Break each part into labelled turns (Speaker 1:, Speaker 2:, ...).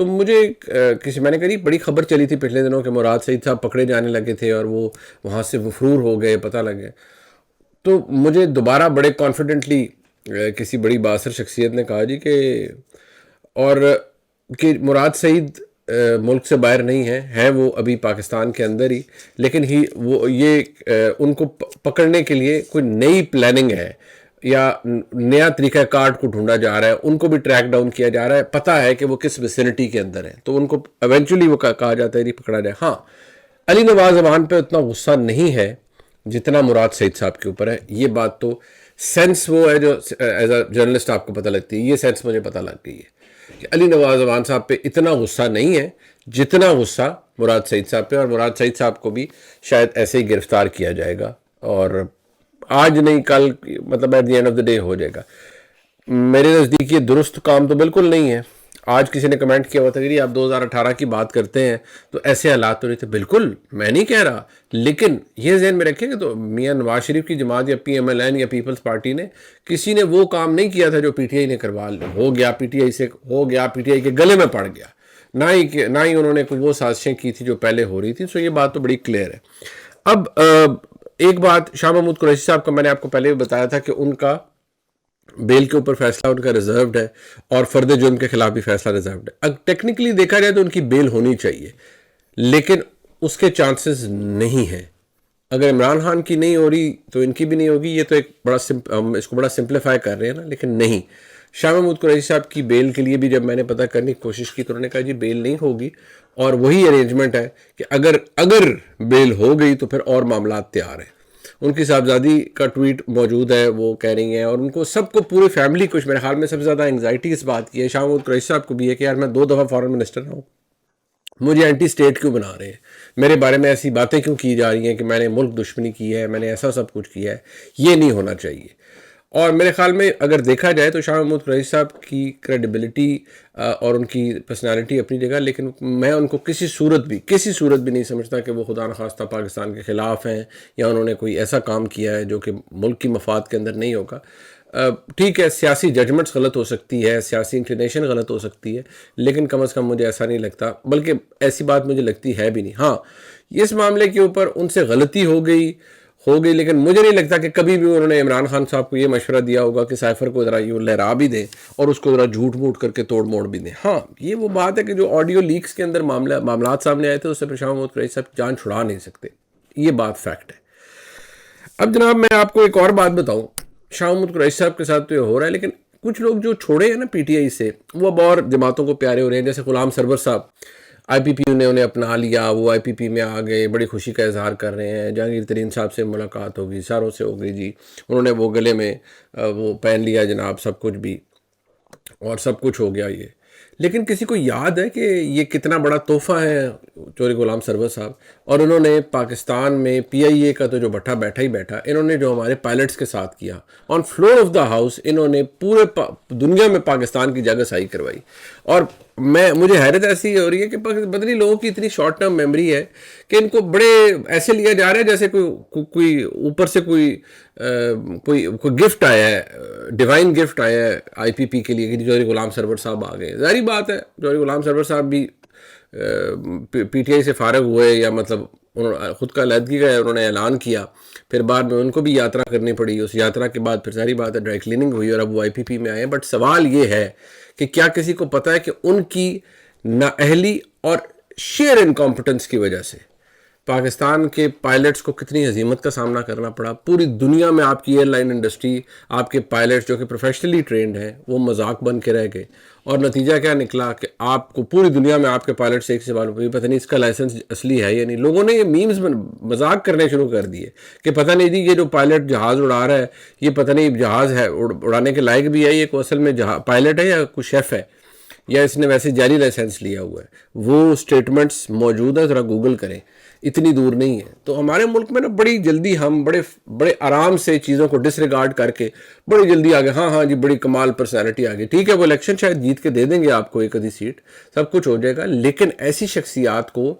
Speaker 1: تو مجھے میں نے کہا بڑی خبر چلی تھی پچھلے دنوں کہ مراد سعید صاحب پکڑے جانے لگے تھے اور وہ وہاں سے مفرور ہو گئے، پتہ لگے. تو مجھے دوبارہ بڑے کانفیڈنٹلی کسی بڑی بااثر شخصیت نے کہا کہ اور کہ مراد سعید ملک سے باہر نہیں ہے وہ ابھی پاکستان کے اندر ہی، لیکن وہ یہ ان کو پکڑنے کے لیے کوئی نئی پلاننگ ہے یا نیا طریقہ کار کو ڈھونڈا جا رہا ہے، ان کو بھی ٹریک ڈاؤن کیا جا رہا ہے، پتہ ہے کہ وہ کس ویسینٹی کے اندر ہے، تو ان کو ایونچولی وہ کہا جاتا ہے پکڑا جائے. ہاں، علی نواز امان پہ اتنا غصہ نہیں ہے جتنا مراد سعید صاحب کے اوپر ہے. یہ بات تو سینس وہ ہے جو ایز اے جرنلسٹ آپ کو پتہ لگتی ہے، یہ سینس مجھے پتہ لگ گئی ہے کہ علی نواز امان صاحب پہ اتنا غصہ نہیں ہے جتنا غصہ مراد سعید صاحب پہ، اور مراد سعید صاحب کو بھی شاید ایسے ہی گرفتار کیا جائے گا، اور آج نہیں کل، مطلب at the end of the day ہو جائے گا. میرے نزدیک یہ درست کام تو بالکل نہیں ہے. آج کسی نے کمنٹ کیا ہوا تھا کہ آپ 2018 کی بات کرتے ہیں تو ایسے حالات تو نہیں تھے. بالکل میں نہیں کہہ رہا، لیکن یہ ذہن میں رکھیں کہ تو میاں نواز شریف کی جماعت یا پی ایم ایل این یا پیپلز پارٹی نے کسی نے وہ کام نہیں کیا تھا جو پی ٹی آئی نے کروا ہو گیا، پی ٹی آئی سے ہو گیا، پی ٹی آئی کے گلے میں پڑ گیا. نہ ہی انہوں نے کوئی وہ سازشیں کی تھی جو پہلے ہو رہی تھی. سو یہ بات تو بڑی کلیئر ہے. اب ایک بات، شاہ محمود قریشی صاحب کا میں نے آپ کو پہلے بھی بتایا تھا کہ ان کا بیل کے اوپر فیصلہ ان کا ریزروڈ ہے، اور فرد جرم کے خلاف بھی فیصلہ ریزروڈ ہے. اب ٹیکنیکلی دیکھا جائے تو ان کی بیل ہونی چاہیے، لیکن اس کے چانسز نہیں ہیں. اگر عمران خان کی نہیں ہو رہی تو ان کی بھی نہیں ہوگی. یہ تو ایک بڑا اس کو بڑا سمپلیفائی کر رہے ہیں نا، لیکن نہیں. شاہ محمود قریشی صاحب کی بیل کے لیے بھی جب میں نے پتہ کرنے کی کوشش کی تو انہوں نے کہا بیل نہیں ہوگی، اور وہی ارینجمنٹ ہے کہ اگر بیل ہو گئی تو پھر اور معاملات تیار ہیں. ان کی صاحبزادی کا ٹویٹ موجود ہے، وہ کہہ رہی ہیں، اور ان کو سب کو پورے فیملی کو میرے خیال میں سب سے زیادہ انگزائٹی اس بات کی ہے. شاہ محمود قریشی صاحب کو بھی ہے کہ یار میں 2 دفعہ فارن منسٹر ہوں، مجھے اینٹی اسٹیٹ کیوں بنا رہے ہیں، میرے بارے میں ایسی باتیں کیوں کی جا رہی ہیں کہ میں نے ملک دشمنی کی ہے، میں نے ایسا سب کچھ کیا ہے. یہ نہیں ہونا چاہیے. اور میرے خیال میں اگر دیکھا جائے تو شاہ محمود قریشی صاحب کی کریڈیبلٹی اور ان کی پرسنالٹی اپنی جگہ، لیکن میں ان کو کسی صورت بھی نہیں سمجھتا کہ وہ خدا نخواستہ پاکستان کے خلاف ہیں یا انہوں نے کوئی ایسا کام کیا ہے جو کہ ملک کی مفاد کے اندر نہیں ہوگا. ٹھیک ہے، سیاسی ججمنٹس غلط ہو سکتی ہے، سیاسی انکلینیشن غلط ہو سکتی ہے، لیکن کم از کم مجھے ایسا نہیں لگتا، بلکہ ایسی بات مجھے لگتی ہے بھی نہیں. ہاں، اس معاملے کے اوپر ان سے غلطی ہو گئی، لیکن مجھے نہیں لگتا کہ کبھی بھی انہوں نے عمران خان صاحب کو یہ مشورہ دیا ہوگا کہ سائفر کو ذرا یوں لہرا بھی دیں اور اس کو ذرا جھوٹ موٹ کر کے توڑ موڑ بھی دیں. ہاں، یہ وہ بات ہے کہ جو آڈیو لیکس کے اندر معاملات سامنے آئے تھے، اس سے شاہ محمود قریشی صاحب جان چھڑا نہیں سکتے. یہ بات فیکٹ ہے. اب جناب میں آپ کو ایک اور بات بتاؤں، شاہ محمود قریشی صاحب کے ساتھ تو یہ ہو رہا ہے، لیکن کچھ لوگ جو چھوڑے ہیں نا پی ٹی آئی سے، وہ اب اور جماعتوں کو پیارے ہو رہے ہیں. جیسے غلام سرور صاحب، آئی پی پی نے انہیں اپنا لیا، وہ آئی پی پی میں آ گئے، بڑی خوشی کا اظہار کر رہے ہیں. جہانگیر ترین صاحب سے ملاقات ہوگی، ساروں سے ہو گئی جی، انہوں نے وہ گلے میں وہ پہن لیا جناب، سب کچھ بھی، اور سب کچھ ہو گیا. یہ لیکن کسی کو یاد ہے کہ یہ کتنا بڑا تحفہ ہے چوری غلام سرور صاحب؟ اور انہوں نے پاکستان میں پی آئی اے کا تو جو بیٹھا ہی بیٹھا، انہوں نے جو ہمارے پائلٹس کے ساتھ کیا on floor of the house, انہوں نے پورے دنیا میں پاکستان کی جگہ سائی کروائی. اور مجھے حیرت ایسی ہو رہی ہے کہ بدنی لوگوں کی اتنی شارٹ ٹرم میموری ہے کہ ان کو بڑے ایسے لیا جا رہا ہے جیسے کوئی اوپر سے کوئی گفٹ آیا ہے، ڈیوائن گفٹ آیا ہے آئی پی پی کے لیے کہ جوہری غلام سرور صاحب آ گئے. ظاہری بات ہے، جوہری غلام سرور صاحب بھی پی ٹی آئی سے فارغ ہوئے، یا مطلب خود کا علیحدگی کا انہوں نے اعلان کیا، پھر بعد میں ان کو بھی یاترا کرنی پڑی، اس یاترا کے بعد پھر ظاہری بات ہے ڈرائی کلیننگ ہوئی اور اب وہ آئی پی پی میں آئے ہیں. بٹ سوال یہ ہے کہ کیا کسی کو پتہ ہے کہ ان کی نااہلی اور شیئر انکمپٹنس کی وجہ سے پاکستان کے پائلٹس کو کتنی ہزیمت کا سامنا کرنا پڑا؟ پوری دنیا میں آپ کی ایئر لائن انڈسٹری، آپ کے پائلٹس جو کہ پروفیشنلی ٹرینڈ ہیں، وہ مذاق بن کے رہ گئے. اور نتیجہ کیا نکلا کہ آپ کو پوری دنیا میں آپ کے پائلٹ سے ایک سوال ہوئی، پتہ نہیں اس کا لائسنس اصلی ہے یا نہیں. لوگوں نے یہ میمز مذاق کرنے شروع کر دیے کہ پتہ نہیں جی، یہ جو پائلٹ جہاز اڑا رہا ہے، یہ پتہ نہیں جہاز ہے اڑانے کے لائق بھی ہے، یہ کوئی اصل میں پائلٹ ہے یا کوئی شیف ہے، یا اس نے ویسے جعلی لائسنس لیا ہوا ہے. وہ سٹیٹمنٹس موجود ہیں، ذرا گوگل کریں، اتنی دور نہیں ہے. تو ہمارے ملک میں نا بڑی جلدی ہم بڑے آرام سے چیزوں کو ڈس ریگارڈ کر کے بڑی جلدی آگے، ہاں جی بڑی کمال پرسنالٹی آگے، ٹھیک ہے وہ الیکشن شاید جیت کے دے دیں گے آپ کو ایک آدھی سیٹ، سب کچھ ہو جائے گا. لیکن ایسی شخصیات کو،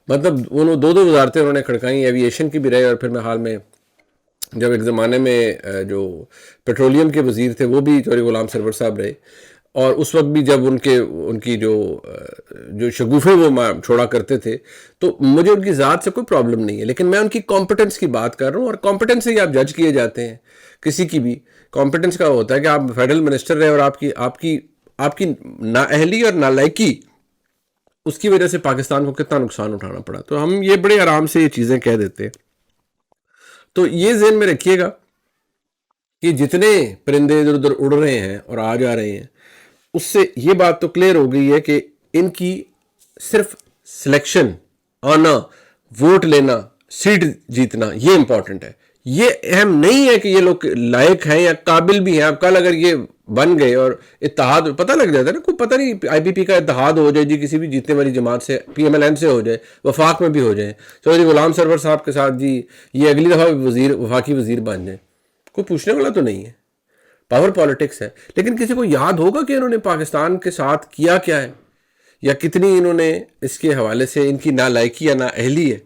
Speaker 1: مطلب انہوں 2 وزارتیں انہوں نے کھڑکائیں، ایوییشن کی بھی رہے، اور پھر میں حال میں جب ایک زمانے میں جو پیٹرولیم کے وزیر تھے وہ بھی چوہری غلام سرور صاحب رہے. اور اس وقت بھی جب ان کی جو شگوفے وہ چھوڑا کرتے تھے تو مجھے ان کی ذات سے کوئی پرابلم نہیں ہے، لیکن میں ان کی کمپٹنس کی بات کر رہا ہوں، اور کمپٹنس سے ہی آپ جج کیے جاتے ہیں. کسی کی بھی کمپٹنس کا ہوتا ہے کہ آپ فیڈرل منسٹر رہے اور آپ کی نااہلی اور نالائکی، اس کی وجہ سے پاکستان کو کتنا نقصان اٹھانا پڑا. تو ہم یہ بڑے آرام سے یہ چیزیں کہہ دیتے ہیں. تو یہ ذہن میں رکھیے گا کہ جتنے پرندے ادھر ادھر اڑ رہے ہیں اور آ جا رہے ہیں، اس سے یہ بات تو کلیئر ہو گئی ہے کہ ان کی صرف سلیکشن، آنا، ووٹ لینا، سیٹ جیتنا، یہ امپورٹنٹ ہے. یہ اہم نہیں ہے کہ یہ لوگ لائق ہیں یا قابل بھی ہیں. اب کل اگر یہ بن گئے اور اتحاد، پتہ لگ جاتا ہے نا، کوئی پتہ نہیں آئی پی پی کا اتحاد ہو جائے جی کسی بھی جیتنے والی جماعت سے، پی ایم ایل این سے ہو جائے، وفاق میں بھی ہو جائے، چودھری غلام سرور صاحب کے ساتھ جی یہ اگلی دفعہ وفاقی وزیر بن جائیں، کوئی پوچھنے والا تو نہیں ہے. پاور پالیٹکس ہے. لیکن کسی کو یاد ہوگا کہ انہوں نے پاکستان کے ساتھ کیا کیا ہے، یا کتنی انہوں نے اس کے حوالے سے ان کی نالائکی یا نااہلی ہے؟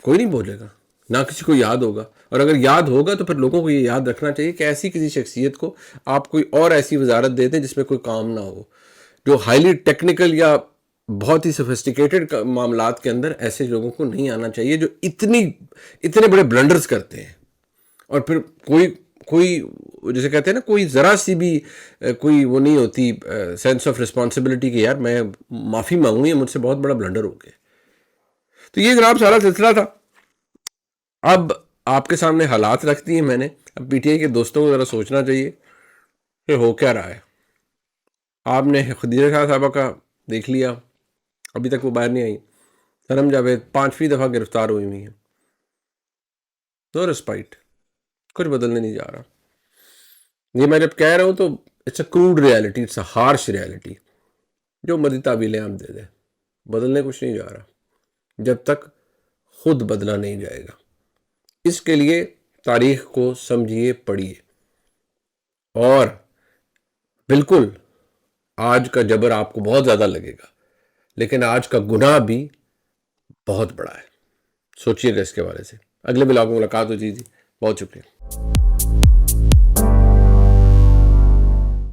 Speaker 1: کوئی نہیں بولے گا، نہ کسی کو یاد ہوگا. اور اگر یاد ہوگا تو پھر لوگوں کو یہ یاد رکھنا چاہیے کہ ایسی کسی شخصیت کو آپ کوئی اور ایسی وزارت دے دیں جس میں کوئی کام نہ ہو. جو ہائیلی ٹیکنیکل یا بہت ہی سوفسٹیکیٹڈ معاملات کے اندر ایسے لوگوں کو نہیں آنا چاہیے جو اتنے بڑے بلنڈرز کرتے ہیں. اور پھر کوئی جیسے کہتے ہیں نا، کوئی ذرا سی بھی کوئی وہ نہیں ہوتی سینس آف رسپانسبلٹی کہ یار میں معافی مانگوں، یہ مجھ سے بہت بڑا بلنڈر ہو گیا. تو یہ جناب سارا سلسلہ تھا. اب آپ کے سامنے حالات رکھ دیے میں نے. اب پی ٹی آئی کے دوستوں کو ذرا سوچنا چاہیے کہ ہو کیا رہا ہے. آپ نے خدیجہ خان صاحبہ کا دیکھ لیا، ابھی تک وہ باہر نہیں آئی. سنم جاوید 5ویں دفعہ گرفتار ہوئی ہیں. نو رسپائٹ، کچھ بدلنے نہیں جا رہا. یہ میں جب کہہ رہا ہوں تو it's a crude reality, it's a harsh reality. جو مرضی تعبیلیں آپ دے دیں، بدلنے کچھ نہیں جا رہا جب تک خود بدلا نہیں جائے گا. اس کے لیے تاریخ کو سمجھیے، پڑھیے. اور بالکل آج کا جبر آپ کو بہت زیادہ لگے گا، لیکن آج کا گناہ بھی بہت بڑا ہے. سوچیے گا اس کے بارے سے. اگلے بلاگ میں ملاقات ہو جی. بہت شکریہ.